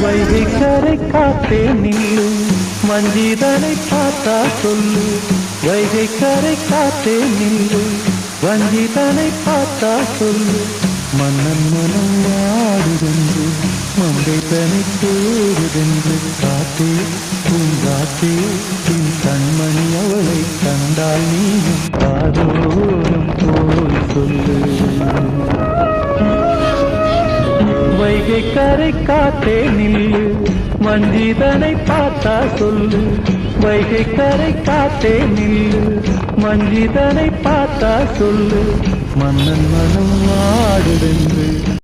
வைகை கரை காத்தே நில்லு, வஞ்சிதனை பார்த்தா சொல்லு. வைகை கரை காத்தே நில்லு, வஞ்சிதனை பார்த்தா சொல்லு. மன்னன் மனம் வாடுதென்று, மங்கை தனை தேடுதென்று. காத்தே பூங்காத்தே, பின் கண்மணி அவளை கண்டால் நீயும் காதோறும் போய் சொல்லு. வைகை கரை காத்தே நில்லு, வஞ்சிதனை பார்த்தா சொல்லு. வைகை கரை காத்தே நில்லு, வஞ்சிதனை பார்த்தா சொல்லு. மன்னன் மனம் வாடுதென்று,